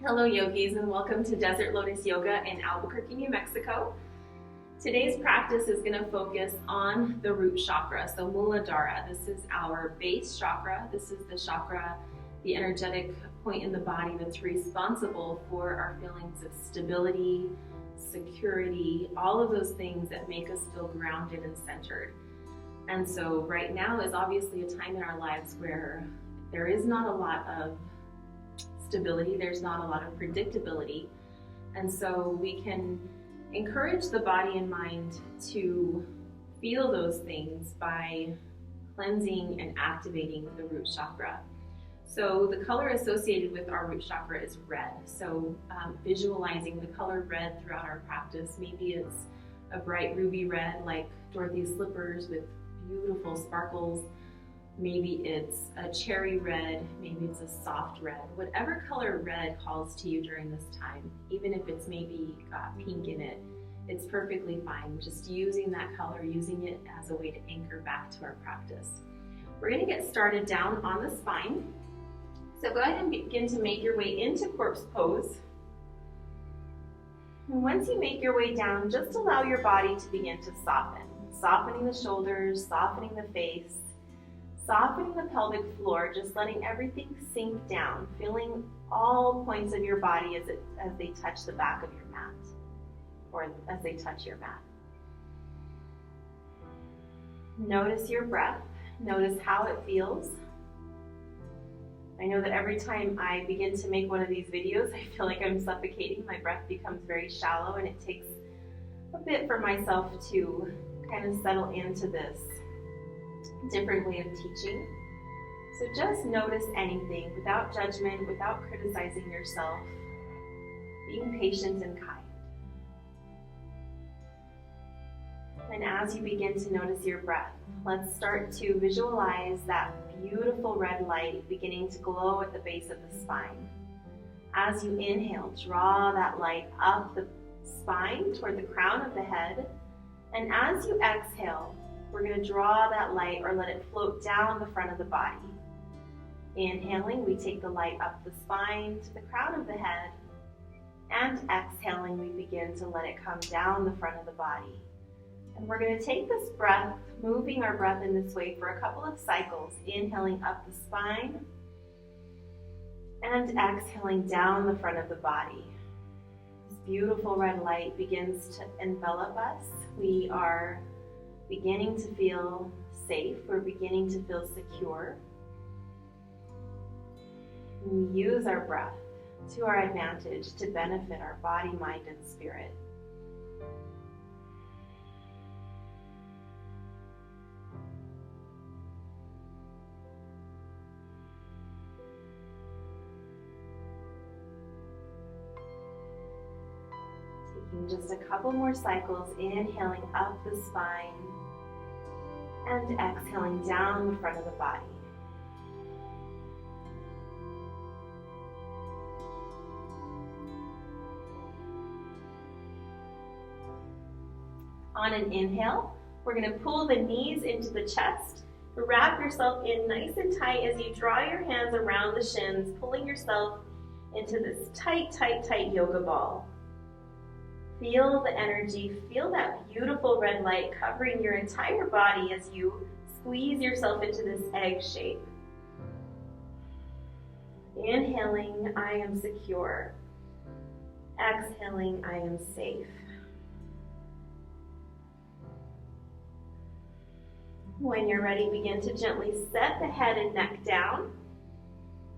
Hello yogis, and welcome to Desert Lotus Yoga in Albuquerque, New Mexico. Today's practice is going to focus on the root chakra, so Muladhara. This is our base chakra. This is the chakra, the energetic point in the body that's responsible for our feelings of stability, security, all of those things that make us feel grounded and centered. And so right now is obviously a time in our lives where there is not a lot of stability, there's not a lot of predictability. And so we can encourage the body and mind to feel those things by cleansing and activating the root chakra. So the color associated with our root chakra is red. So visualizing the color red throughout our practice, maybe it's a bright ruby red like Dorothy's slippers with beautiful sparkles. Maybe it's a cherry red, maybe it's a soft red. Whatever color red calls to you during this time, even if it's maybe got pink in it, it's perfectly fine. Just using that color, using it as a way to anchor back to our practice. We're going to get started down on the spine. So go ahead and begin to make your way into corpse pose. And once you make your way down, just allow your body to begin to soften. Softening the shoulders, softening the face, softening the pelvic floor, just letting everything sink down, feeling all points of your body as they touch the back of your mat, or as they touch your mat. Notice your breath. Notice how it feels. I know that every time I begin to make one of these videos, I feel like I'm suffocating. My breath becomes very shallow, and it takes a bit for myself to kind of settle into this different way of teaching. So just notice anything without judgment, without criticizing yourself, being patient and kind. And as you begin to notice your breath, let's start to visualize that beautiful red light beginning to glow at the base of the spine. As you inhale, draw that light up the spine toward the crown of the head. And as you exhale, we're going to draw that light or let it float down the front of the body. Inhaling, we take the light up the spine to the crown of the head. And exhaling, we begin to let it come down the front of the body. And we're going to take this breath, moving our breath in this way for a couple of cycles. Inhaling up the spine and exhaling down the front of the body. This beautiful red light begins to envelop us. We are beginning to feel safe. We're beginning to feel secure. We use our breath to our advantage to benefit our body, mind, and spirit. Taking just a couple more cycles, inhaling up the spine and exhaling down the front of the body. On an inhale, we're going to pull the knees into the chest. Wrap yourself in nice and tight as you draw your hands around the shins, pulling yourself into this tight, tight, tight yoga ball. Feel the energy, feel that beautiful red light covering your entire body as you squeeze yourself into this egg shape. Inhaling, I am secure. Exhaling, I am safe. When you're ready, begin to gently set the head and neck down.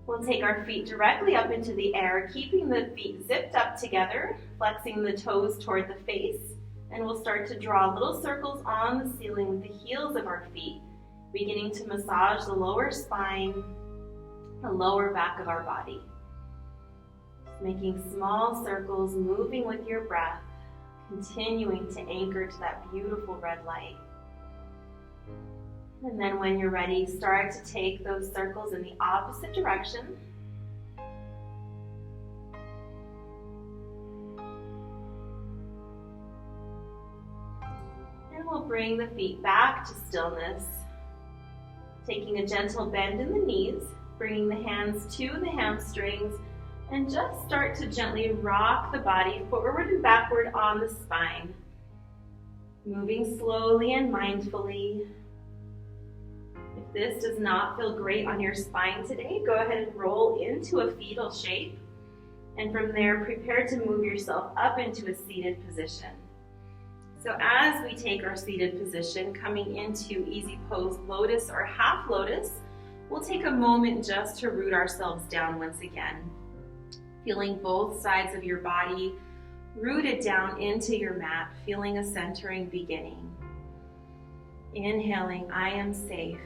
We'll take our feet directly up into the air, keeping the feet zipped up together, flexing the toes toward the face, and we'll start to draw little circles on the ceiling with the heels of our feet, beginning to massage the lower spine, the lower back of our body. Just making small circles, moving with your breath, continuing to anchor to that beautiful red light. And then when you're ready, start to take those circles in the opposite direction. And we'll bring the feet back to stillness, taking a gentle bend in the knees, bringing the hands to the hamstrings, And just start to gently rock the body forward and backward on the spine. Moving slowly and mindfully. If this does not feel great on your spine today, go ahead and roll into a fetal shape. And from there, prepare to move yourself up into a seated position. So as we take our seated position, coming into easy pose lotus or half lotus, we'll take a moment just to root ourselves down once again. Feeling both sides of your body rooted down into your mat, feeling a centering beginning. Inhaling, I am safe.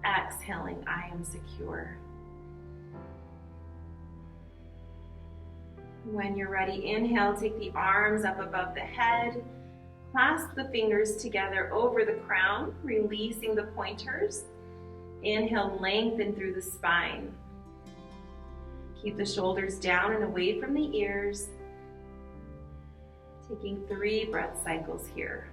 Exhaling, I am secure. When you're ready, inhale, take the arms up above the head. Clasp the fingers together over the crown, releasing the pointers. Inhale, lengthen through the spine. Keep the shoulders down and away from the ears. Taking 3 breath cycles here.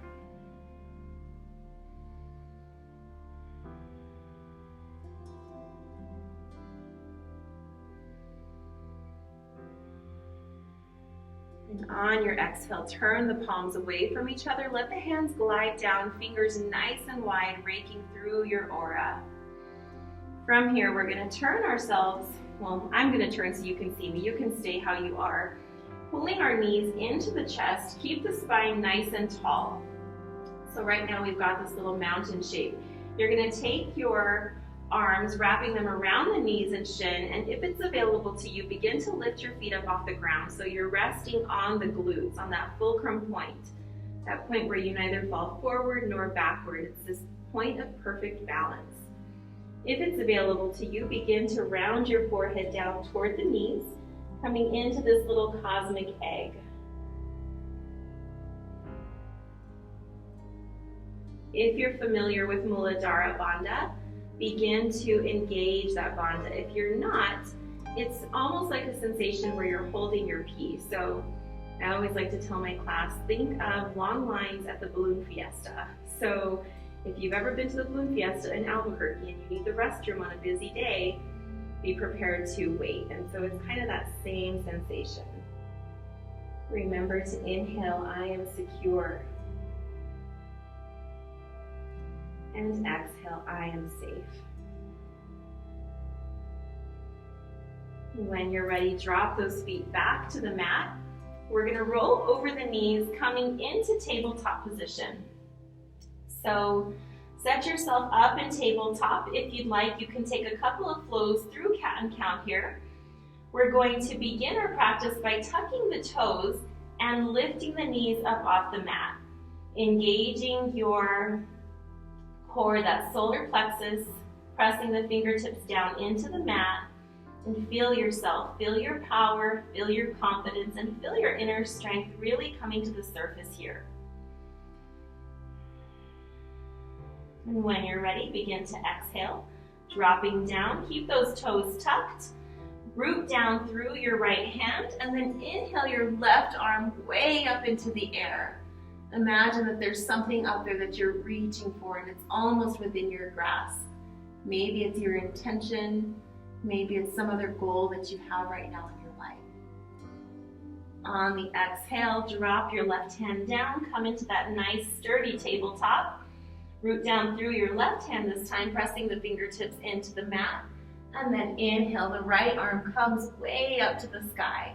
And on your exhale, turn the palms away from each other. Let the hands glide down, fingers nice and wide, raking through your aura. From here, we're going to turn ourselves. Well, I'm going to turn so you can see me. You can stay how you are. Pulling our knees into the chest, keep the spine nice and tall. So right now we've got this little mountain shape. You're going to take your arms, wrapping them around the knees and shin, and if it's available to you, begin to lift your feet up off the ground. So you're resting on the glutes, on that fulcrum point, that point where you neither fall forward nor backward. It's this point of perfect balance. If it's available to you, begin to round your forehead down toward the knees, coming into this little cosmic egg. If you're familiar with Muladhara Bandha, begin to engage that bandha. If you're not, it's almost like a sensation where you're holding your pee. So I always like to tell my class, think of long lines at the balloon fiesta. So if you've ever been to the balloon fiesta in Albuquerque and you need the restroom on a busy day, be prepared to wait. And so it's kind of that same sensation. Remember to inhale, I am secure. And exhale, I am safe. When you're ready, drop those feet back to the mat. We're going to roll over the knees, coming into tabletop position. So set yourself up in tabletop. If you'd like, you can take a couple of flows through cat and count here. We're going to begin our practice by tucking the toes and lifting the knees up off the mat, engaging your core, that solar plexus, pressing the fingertips down into the mat, and feel yourself, feel your power, feel your confidence, and feel your inner strength really coming to the surface here. And when you're ready, begin to exhale, dropping down, keep those toes tucked, root down through your right hand, and then inhale your left arm way up into the air. Imagine that there's something up there that you're reaching for and it's almost within your grasp. Maybe it's your intention, maybe it's some other goal that you have right now in your life. On the exhale, drop your left hand down, come into that nice sturdy tabletop. Root down through your left hand this time, pressing the fingertips into the mat. And then inhale, the right arm comes way up to the sky.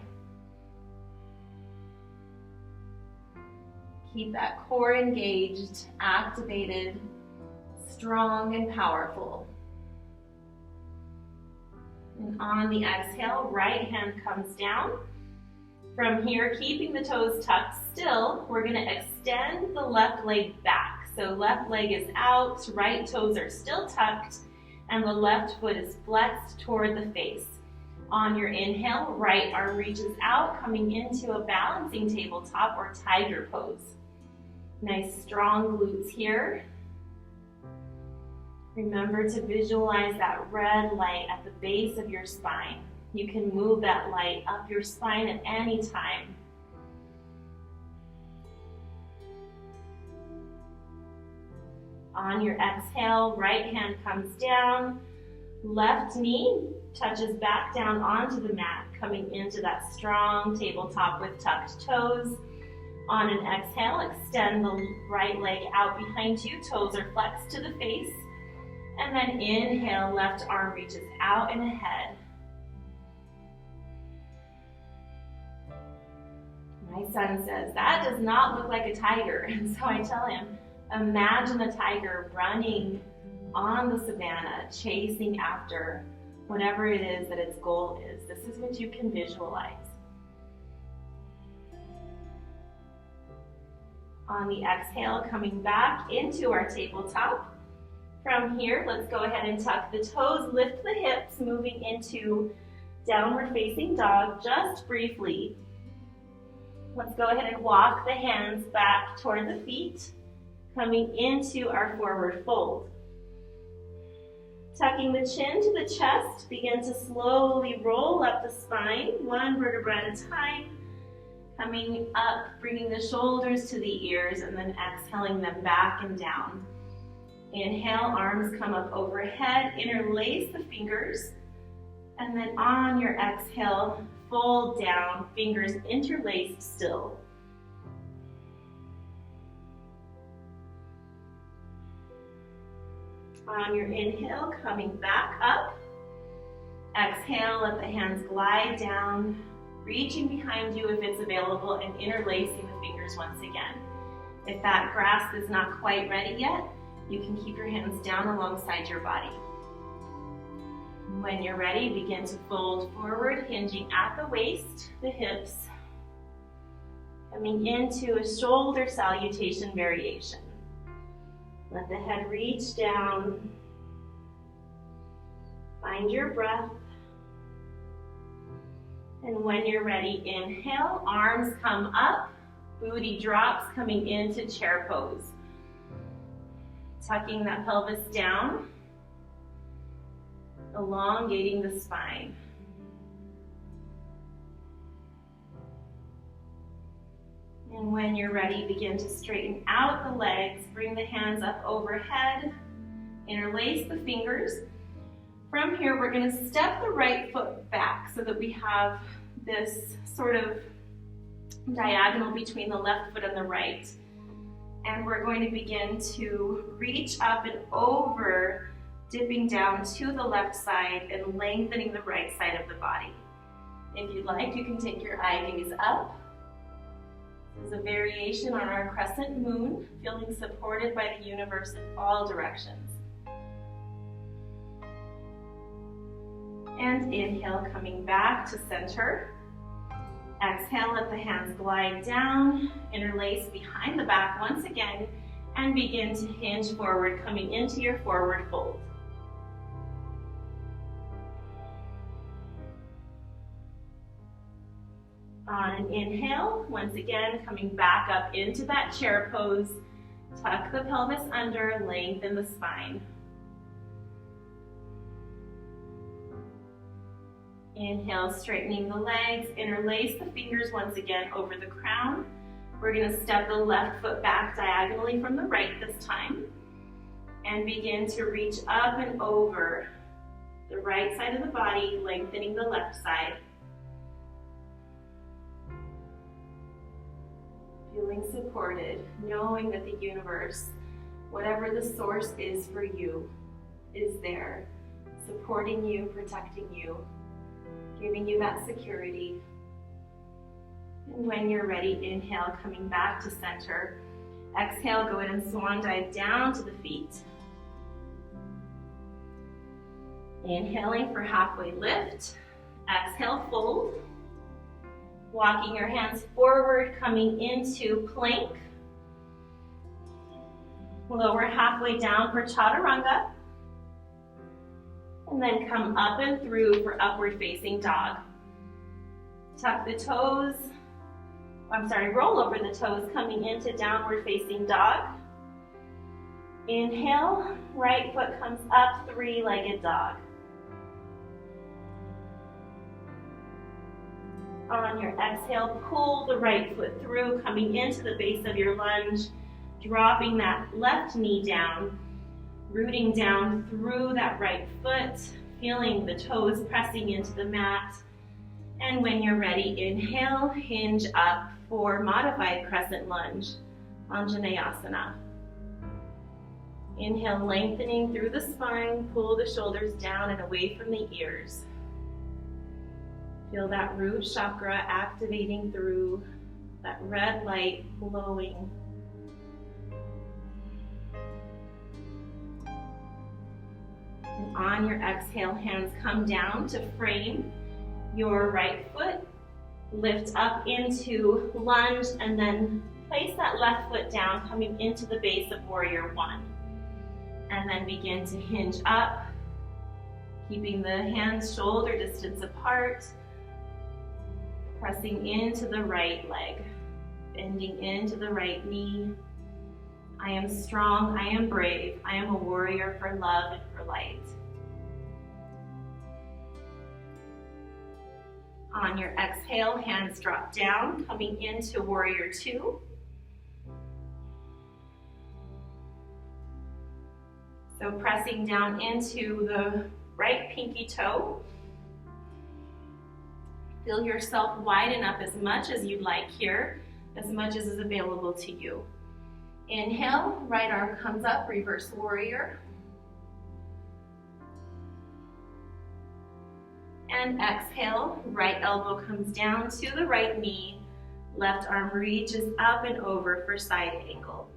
Keep that core engaged, activated, strong and powerful. And on the exhale, right hand comes down. From here, keeping the toes tucked still, we're going to extend the left leg back. So left leg is out, right toes are still tucked, and the left foot is flexed toward the face. On your inhale, right arm reaches out, coming into a balancing tabletop or tiger pose. Nice strong glutes here. Remember to visualize that red light at the base of your spine. You can move that light up your spine at any time. On your exhale, right hand comes down, Left knee touches back down onto the mat, coming into that strong tabletop with tucked toes. On an exhale, extend the right leg out behind you. Toes are flexed to the face. And then inhale, left arm reaches out and ahead. My son says, that does not look like a tiger. And so I tell him, imagine a tiger running on the savannah, chasing after whatever it is that its goal is. This is what you can visualize. On the exhale, coming back into our tabletop. From here, let's go ahead and tuck the toes, lift the hips, moving into downward facing dog just briefly. Let's go ahead and walk the hands back toward the feet, coming into our forward fold. Tucking the chin to the chest, begin to slowly roll up the spine, one vertebra at a time. Coming up, bringing the shoulders to the ears, and then exhaling them back and down. Inhale, arms come up overhead, interlace the fingers, and then on your exhale, fold down, fingers interlaced still. On your inhale, coming back up. Exhale, let the hands glide down, reaching behind you if it's available, and interlacing the fingers once again. If that grasp is not quite ready yet, you can keep your hands down alongside your body. When you're ready, begin to fold forward, hinging at the waist, the hips, coming into a shoulder salutation variation. Let the head reach down. Find your breath. And when you're ready, inhale, arms come up, booty drops, coming into chair pose. Tucking that pelvis down, elongating the spine. And when you're ready, begin to straighten out the legs, bring the hands up overhead, interlace the fingers. From here, we're going to step the right foot back so that we have this sort of diagonal between the left foot and the right. And we're going to begin to reach up and over, dipping down to the left side and lengthening the right side of the body. If you'd like, you can take your eye gaze up. This is a variation on our crescent moon, feeling supported by the universe in all directions. And inhale, coming back to center. Exhale, let the hands glide down, interlace behind the back once again, and begin to hinge forward, coming into your forward fold. On an inhale, once again, coming back up into that chair pose, tuck the pelvis under, lengthen the spine. Inhale, straightening the legs, interlace the fingers once again over the crown. We're going to step the left foot back diagonally from the right this time and begin to reach up and over the right side of the body, lengthening the left side. Feeling supported, knowing that the universe, whatever the source is for you, is there, supporting you, protecting you, giving you that security. And when you're ready, inhale, coming back to center. Exhale, go ahead and swan dive down to the feet. Inhaling for halfway lift. Exhale, fold. Walking your hands forward, coming into plank. Lower halfway down for chaturanga. And then come up and through for upward facing dog. Tuck the toes, roll over the toes, coming into downward facing dog. Inhale, right foot comes up, three-legged dog. On your exhale, pull the right foot through, coming into the base of your lunge, dropping that left knee down, rooting down through that right foot, feeling the toes pressing into the mat. And when you're ready, inhale, hinge up for modified crescent lunge, Anjaneyasana. Inhale, lengthening through the spine, pull the shoulders down and away from the ears. Feel that root chakra activating through, that red light glowing. And on your exhale, hands come down to frame your right foot. Lift up into lunge and then place that left foot down, coming into the base of warrior one. And then begin to hinge up, keeping the hands shoulder distance apart, pressing into the right leg, bending into the right knee. I am strong, I am brave, I am a warrior for love and for light. On your exhale, hands drop down, coming into warrior two. So pressing down into the right pinky toe. Feel yourself widen up as much as you'd like here, as much as is available to you. Inhale, right arm comes up, reverse warrior. And exhale, right elbow comes down to the right knee, left arm reaches up and over for side angle.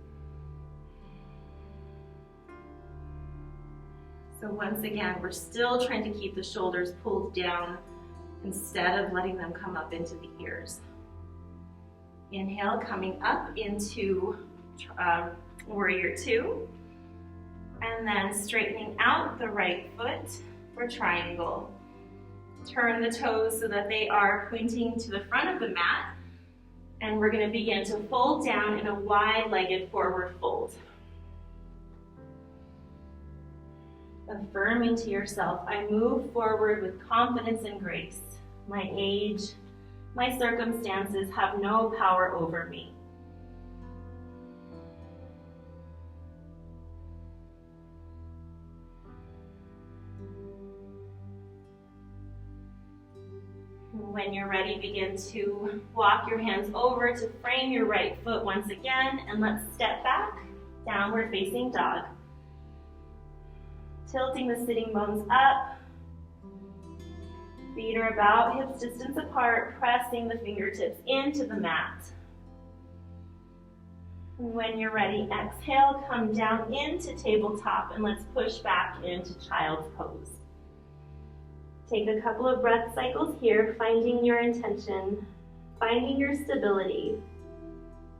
So once again, we're still trying to keep the shoulders pulled down instead of letting them come up into the ears. Inhale, coming up into warrior two. And then straightening out the right foot for triangle. Turn the toes so that they are pointing to the front of the mat. And we're going to begin to fold down in a wide-legged forward fold. Affirming to yourself, I move forward with confidence and grace. My age, my circumstances have no power over me. When you're ready, begin to walk your hands over to frame your right foot once again, and let's step back, downward facing dog. Tilting the sitting bones up. Feet are about hips distance apart, pressing the fingertips into the mat. And when you're ready, exhale, come down into tabletop, and let's push back into child's pose. Take a couple of breath cycles here, finding your intention, finding your stability,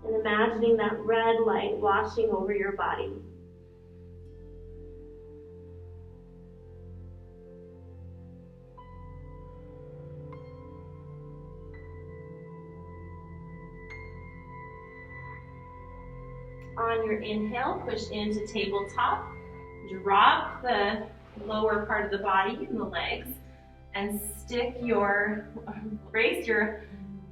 and imagining that red light washing over your body. On your inhale, push into tabletop. Drop the lower part of the body and the legs, and raise your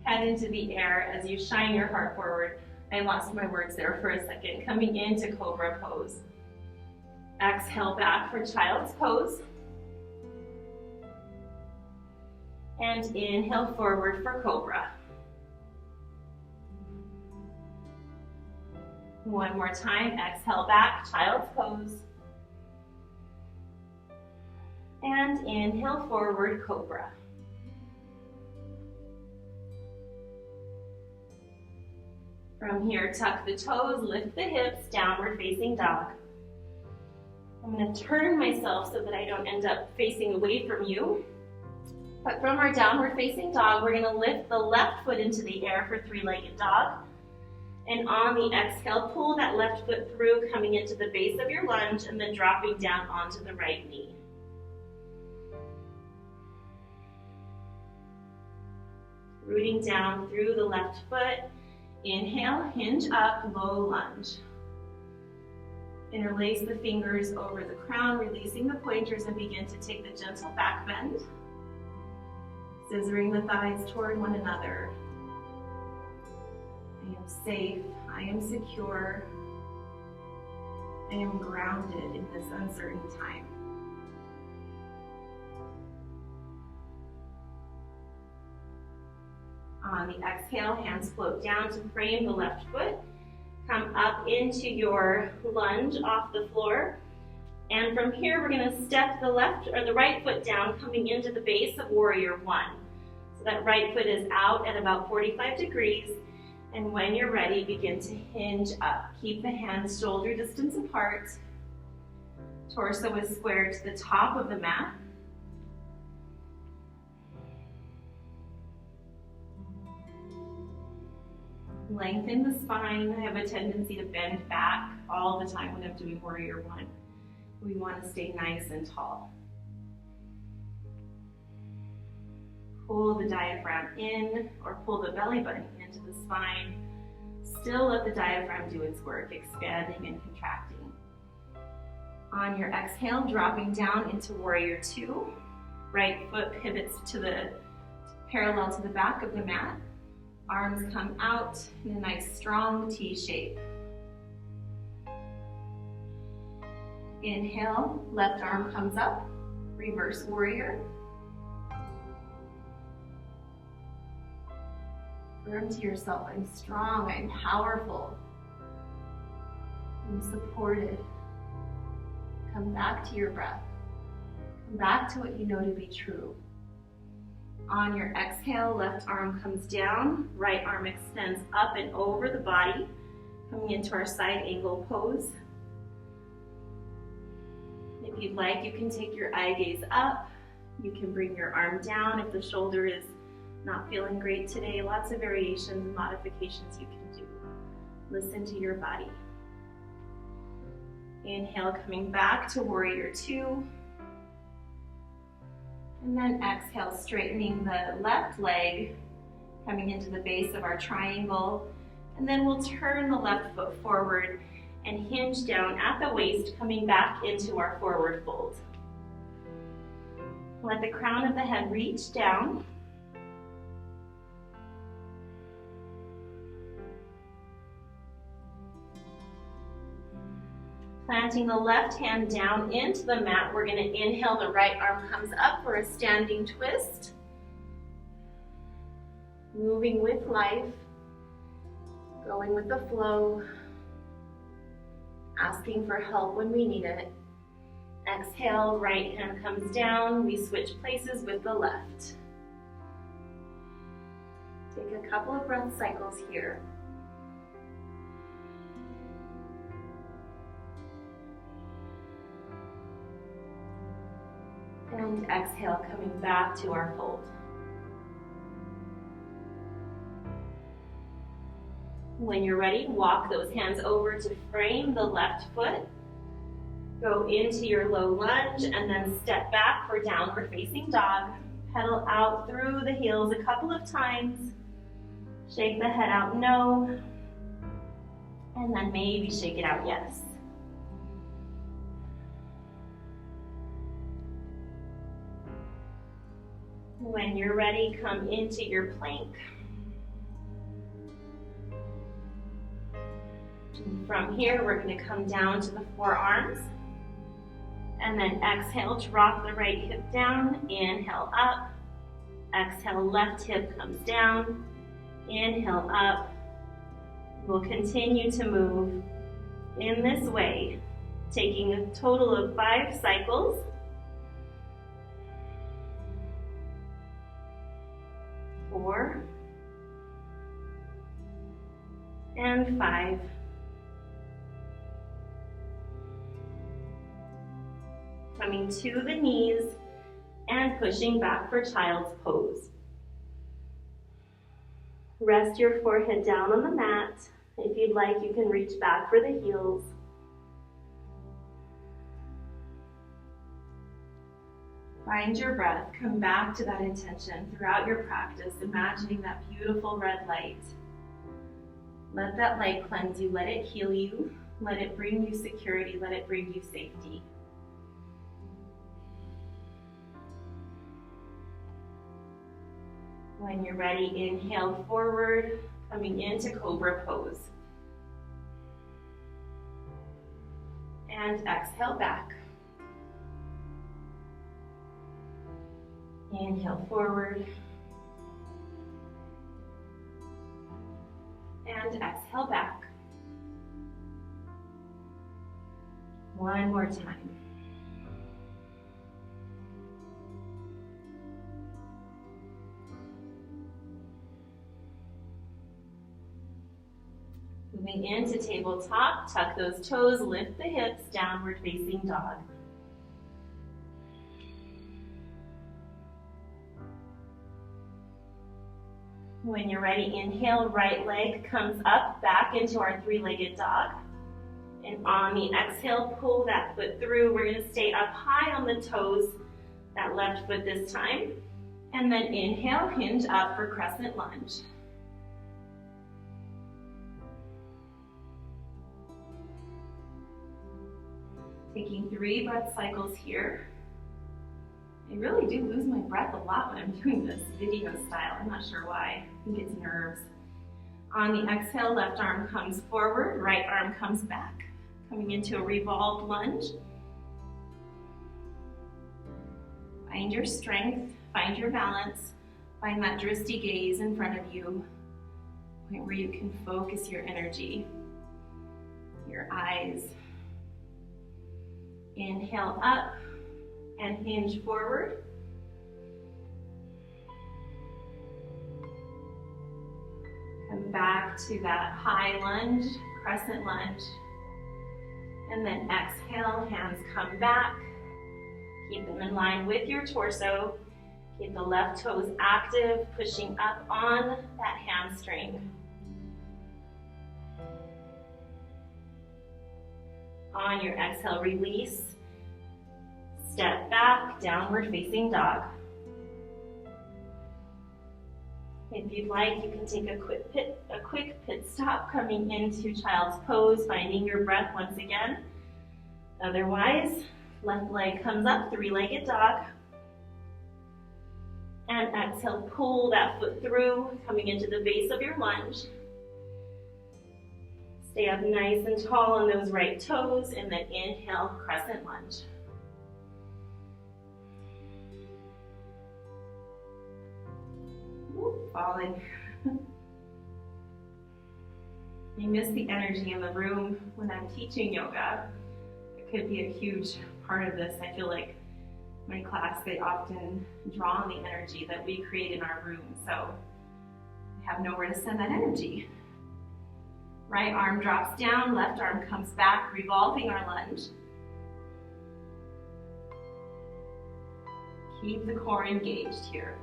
head into the air as you shine your heart forward. I lost my words there for a second. Coming into cobra pose. Exhale back for child's pose. And inhale forward for cobra. One more time, exhale back, child's pose. And inhale forward, cobra. From here, tuck the toes, lift the hips, downward facing dog. I'm going to turn myself so that I don't end up facing away from you. But from our downward facing dog, we're going to lift the left foot into the air for three-legged dog. And on the exhale, pull that left foot through, coming into the base of your lunge, and then dropping down onto the right knee. Rooting down through the left foot. Inhale, hinge up, low lunge. Interlace the fingers over the crown, releasing the pointers, and begin to take the gentle back bend. Scissoring the thighs toward one another. I am safe, I am secure, I am grounded in this uncertain time. On the exhale, hands float down to frame the left foot. Come up into your lunge off the floor. And from here, we're gonna step the left or the right foot down, coming into the base of warrior one. So that right foot is out at about 45 degrees. And when you're ready, begin to hinge up. Keep the hands shoulder distance apart. Torso is squared to the top of the mat. Lengthen the spine. I have a tendency to bend back all the time when I'm doing warrior one. We want to stay nice and tall. Pull the diaphragm in or pull the belly button into the spine. Still let the diaphragm do its work, expanding and contracting. On your exhale, dropping down into warrior two. Right foot pivots to the parallel to the back of the mat. Arms come out in a nice strong T shape. Inhale, left arm comes up, reverse warrior. Affirm to yourself, I'm strong, I'm powerful, I'm supported. Come back to your breath. Come back to what you know to be true. On your exhale, left arm comes down, right arm extends up and over the body, coming into our side angle pose. If you'd like, you can take your eye gaze up. You can bring your arm down if the shoulder is not feeling great today. Lots of variations and modifications you can do. Listen to your body. Inhale, coming back to warrior two. And then exhale, straightening the left leg, coming into the base of our triangle. And then we'll turn the left foot forward and hinge down at the waist, coming back into our forward fold. Let the crown of the head reach down. Planting the left hand down into the mat, we're going to inhale, the right arm comes up for a standing twist. Moving with life, going with the flow, asking for help when we need it. Exhale, right hand comes down, we switch places with the left. Take a couple of breath cycles here. And exhale, coming back to our fold. When you're ready, walk those hands over to frame the left foot. Go into your low lunge and then step back for downward facing dog. Pedal out through the heels a couple of times. Shake the head out, no. And then maybe shake it out, yes. When you're ready, come into your plank. From here, we're going to come down to the forearms. And then exhale, drop the right hip down. Inhale up. Exhale, left hip comes down. Inhale up. We'll continue to move in this way, taking a total of 5 cycles. 4 and 5. Coming to the knees and pushing back for child's pose. Rest your forehead down on the mat. If you'd like, you can reach back for the heels. Find your breath. Come back to that intention throughout your practice, imagining that beautiful red light. Let that light cleanse you. Let it heal you. Let it bring you security. Let it bring you safety. When you're ready, inhale forward, coming into cobra pose. And exhale back. Inhale forward. One more time. Moving into tabletop, tuck those toes, lift the hips, downward facing dog. When you're ready, inhale, right leg comes up, back into our three-legged dog. And on the exhale, pull that foot through. We're gonna stay up high on the toes, that left foot this time. And then inhale, hinge up for crescent lunge. Taking 3 breath cycles here. I really do lose my breath a lot when I'm doing this video style. I'm not sure why. I think it's nerves. On the exhale, left arm comes forward, right arm comes back. Coming into a revolved lunge. Find your strength, find your balance, find that drishti gaze in front of you, point where you can focus your energy, your eyes. Inhale up and hinge forward. Come back to that high lunge, crescent lunge. And then exhale, hands come back. Keep them in line with your torso. Keep the left toes active, pushing up on that hamstring. On your exhale, release. Step back, downward facing dog. If you'd like, you can take a quick pit stop coming into child's pose, finding your breath once again. Otherwise, left leg comes up, three-legged dog. And exhale, pull that foot through, coming into the base of your lunge. Stay up nice and tall on those right toes, and then inhale, crescent lunge. Falling. I miss the energy in the room when I'm teaching yoga. It could be a huge part of this. I feel like my class, they often draw on the energy that we create in our room, so I have nowhere to send that energy. Right arm drops down, left arm comes back, revolving our lunge. Keep the core engaged here.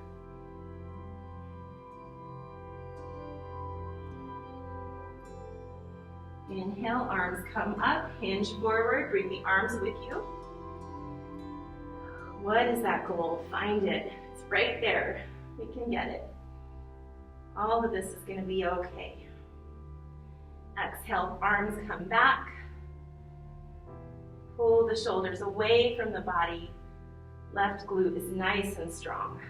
Inhale, arms come up, hinge forward, bring the arms with you. What is that goal? Find it. It's right there. We can get it. All of this is going to be okay. Exhale, arms come back. Pull the shoulders away from the body. Left glute is nice and strong.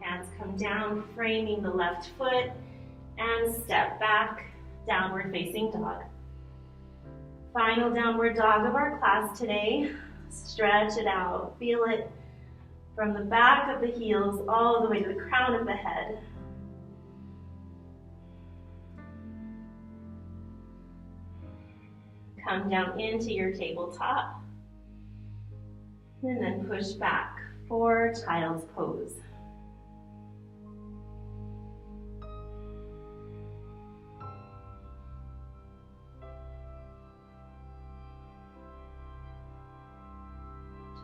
Hands come down, framing the left foot, and step back, downward facing dog. Final downward dog of our class today. Stretch it out, feel it from the back of the heels all the way to the crown of the head. Come down into your tabletop, and then push back for child's pose.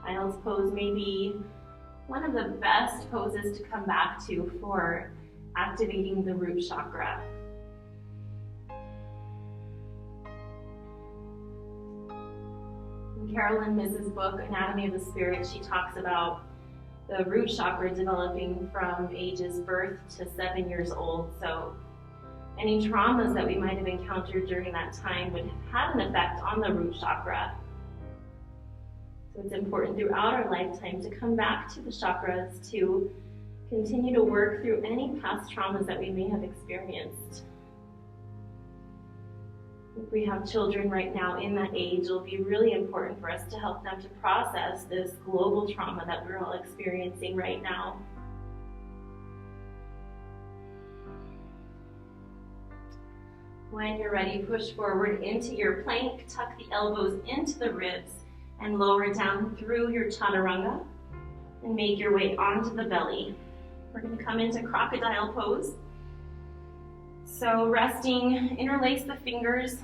Child's pose may be one of the best poses to come back to for activating the root chakra. In Carolyn Miz's book, Anatomy of the Spirit, she talks about the root chakra developing from ages birth to 7 years old. So any traumas that we might have encountered during that time would have an effect on the root chakra. So it's important throughout our lifetime to come back to the chakras to continue to work through any past traumas that we may have experienced. If we have children right now in that age, it'll be really important for us to help them to process this global trauma that we're all experiencing right now. When you're ready, push forward into your plank, tuck the elbows into the ribs, and lower down through your chaturanga, and make your way onto the belly. We're going to come into crocodile pose. So resting, interlace the fingers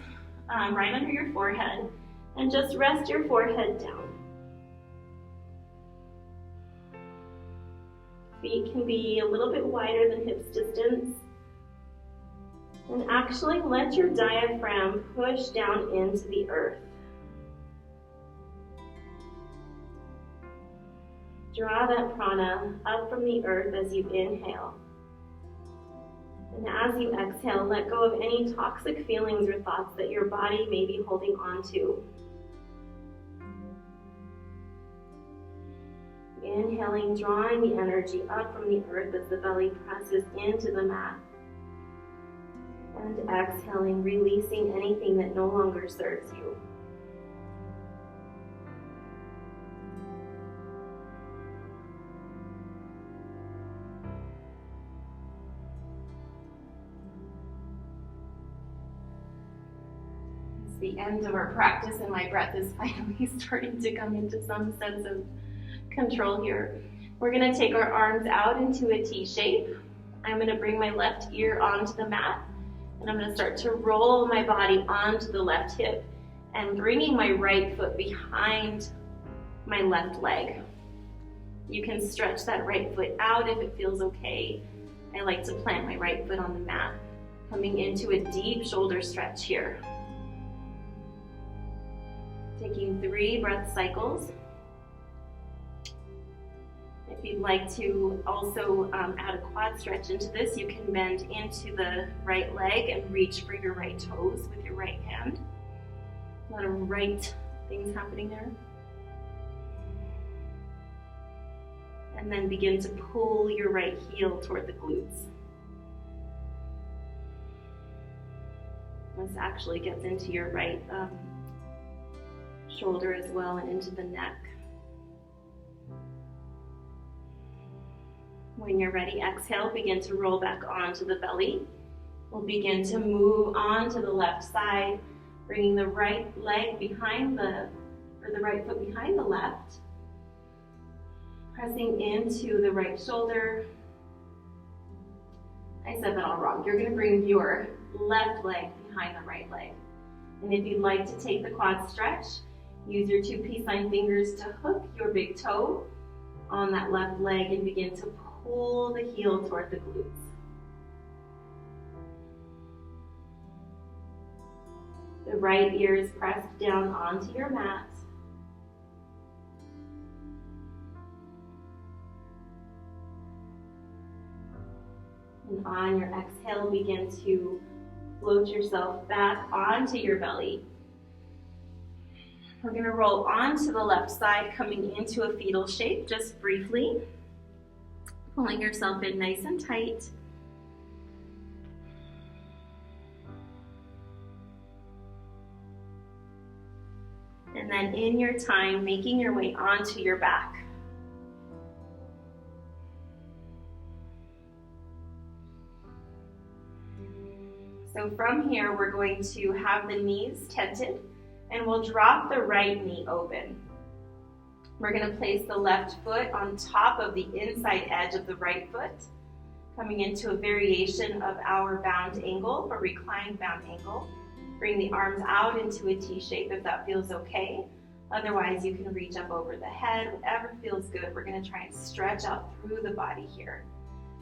right under your forehead, and just rest your forehead down. Feet can be a little bit wider than hips distance. And actually let your diaphragm push down into the earth. Draw that prana up from the earth as you inhale. And as you exhale, let go of any toxic feelings or thoughts that your body may be holding on to. Inhaling, drawing the energy up from the earth as the belly presses into the mat. And exhaling, releasing anything that no longer serves you. It's the end of our practice and my breath is finally starting to come into some sense of control here. We're going to take our arms out into a T shape. I'm going to bring my left ear onto the mat. And I'm going to start to roll my body onto the left hip and bringing my right foot behind my left leg. You can stretch that right foot out if it feels okay. I like to plant my right foot on the mat, coming into a deep shoulder stretch here. Taking 3 breath cycles. If you'd like to also add a quad stretch into this, you can bend into the right leg and reach for your right toes with your right hand. A lot of right things happening there. And then begin to pull your right heel toward the glutes. This actually gets into your right shoulder as well and into the neck. When you're ready, exhale, begin to roll back onto the belly. We'll begin to move on to the left side, bringing the right leg behind the right foot behind the left. Pressing into the right shoulder. I said that all wrong. You're going to bring your left leg behind the right leg. And if you'd like to take the quad stretch, use your 2 peace sign fingers to hook your big toe on that left leg and begin to pull the heel toward the glutes. The right ear is pressed down onto your mat. And on your exhale, begin to float yourself back onto your belly. We're going to roll onto the left side, coming into a fetal shape just briefly. Pulling yourself in nice and tight. And then in your time, making your way onto your back. So from here, we're going to have the knees tented, and we'll drop the right knee open. We're going to place the left foot on top of the inside edge of the right foot, coming into a variation of our bound angle, or reclined bound angle. Bring the arms out into a T shape if that feels okay. Otherwise, you can reach up over the head, whatever feels good. We're going to try and stretch out through the body here.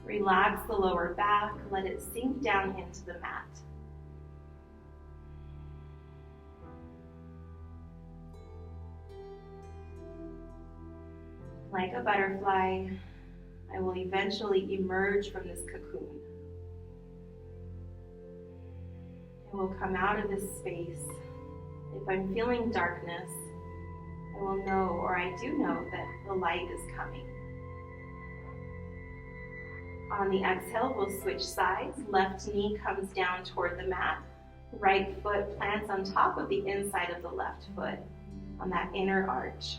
Relax the lower back, let it sink down into the mat. Like a butterfly, I will eventually emerge from this cocoon. I will come out of this space. If I'm feeling darkness, I will know, or I do know, that the light is coming. On the exhale, we'll switch sides. Left knee comes down toward the mat. Right foot plants on top of the inside of the left foot on that inner arch.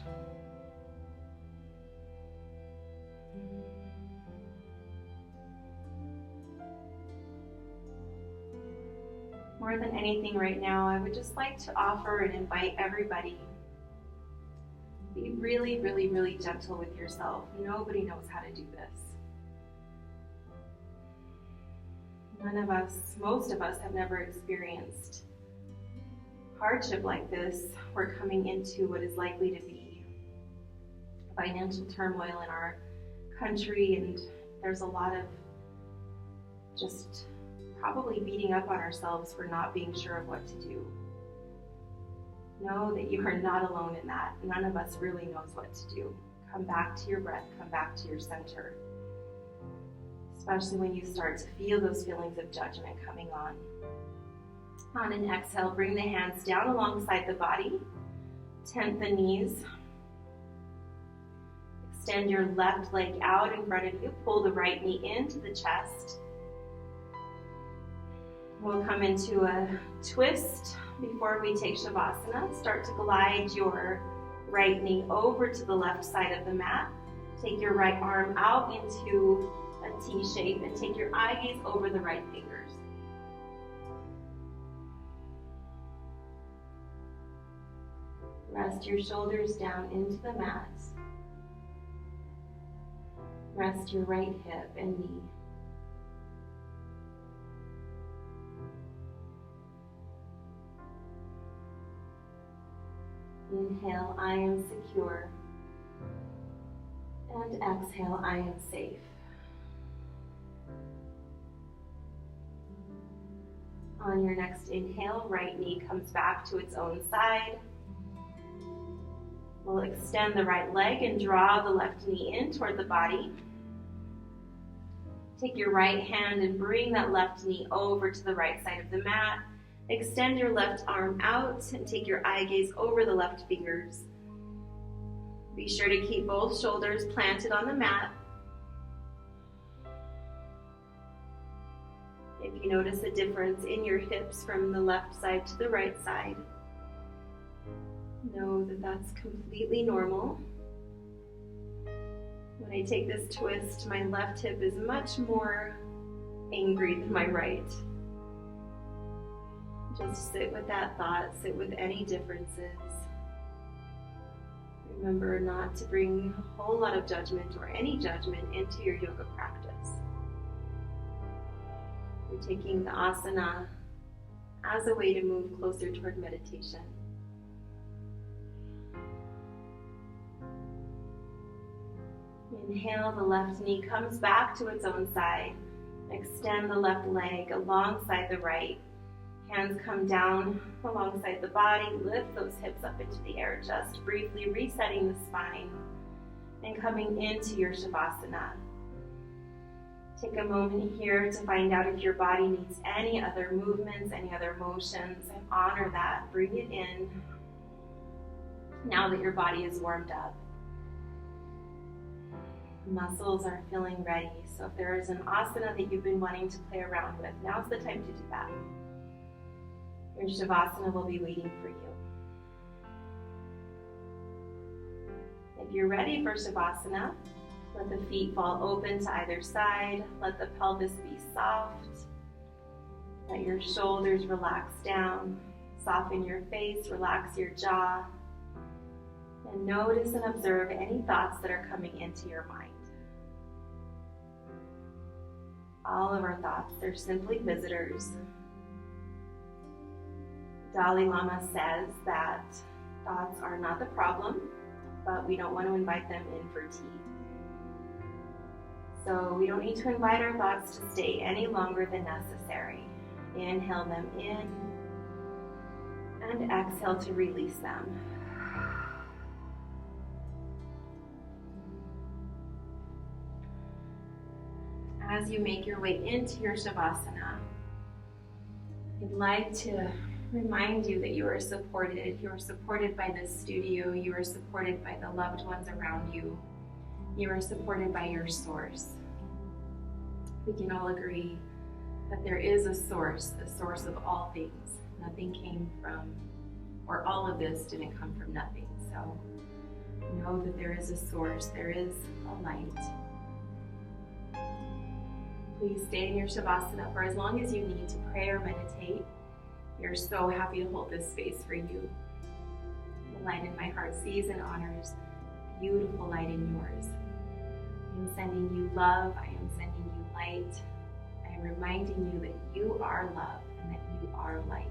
More than anything right now, I would just like to offer and invite everybody, be really, really, really gentle with yourself. Nobody knows how to do this. None of us, most of us, have never experienced hardship like this. We're coming into what is likely to be financial turmoil in our country, and there's a lot of just probably beating up on ourselves for not being sure of what to do. Know that you are not alone in that. None of us really knows what to do. Come back to your breath, come back to your center. Especially when you start to feel those feelings of judgment coming on. On an exhale, bring the hands down alongside the body. Tent the knees. Extend your left leg out in front of you. Pull the right knee into the chest. We'll come into a twist before we take Shavasana. Start to glide your right knee over to the left side of the mat. Take your right arm out into a T shape and take your eye gaze over the right fingers. Rest your shoulders down into the mat. Rest your right hip and knee. Inhale, I am secure. And exhale, I am safe. On your next inhale, right knee comes back to its own side. We'll extend the right leg and draw the left knee in toward the body. Take your right hand and bring that left knee over to the right side of the mat. Extend your left arm out and take your eye gaze over the left fingers. Be sure to keep both shoulders planted on the mat. If you notice a difference in your hips from the left side to the right side, know that that's completely normal. When I take this twist, my left hip is much more angry than my right. Just sit with that thought, sit with any differences. Remember not to bring a whole lot of judgment or any judgment into your yoga practice. You're taking the asana as a way to move closer toward meditation. Inhale, the left knee comes back to its own side. Extend the left leg alongside the right. Hands come down alongside the body. Lift those hips up into the air, just briefly resetting the spine and coming into your Shavasana. Take a moment here to find out if your body needs any other movements, any other motions, and honor that. Bring it in now that your body is warmed up. Muscles are feeling ready, so if there is an asana that you've been wanting to play around with, now's the time to do that. Your Shavasana will be waiting for you. If you're ready for Shavasana, let the feet fall open to either side. Let the pelvis be soft. Let your shoulders relax down. Soften your face, relax your jaw. And notice and observe any thoughts that are coming into your mind. All of our thoughts, they're simply visitors. Dalai Lama says that thoughts are not the problem, but we don't want to invite them in for tea. So we don't need to invite our thoughts to stay any longer than necessary. Inhale them in and exhale to release them. As you make your way into your Shavasana, I'd like to remind you that you are supported. You are supported by this studio. You are supported by the loved ones around you. You are supported by your source. We can all agree that there is a source of all things. Nothing came from, or all of this didn't come from nothing. So know that there is a source, there is a light. Please stay in your Shavasana for as long as you need to pray or meditate. We are so happy to hold this space for you. The light in my heart sees and honors beautiful light in yours. I am sending you love. I am sending you light. I am reminding you that you are love and that you are light.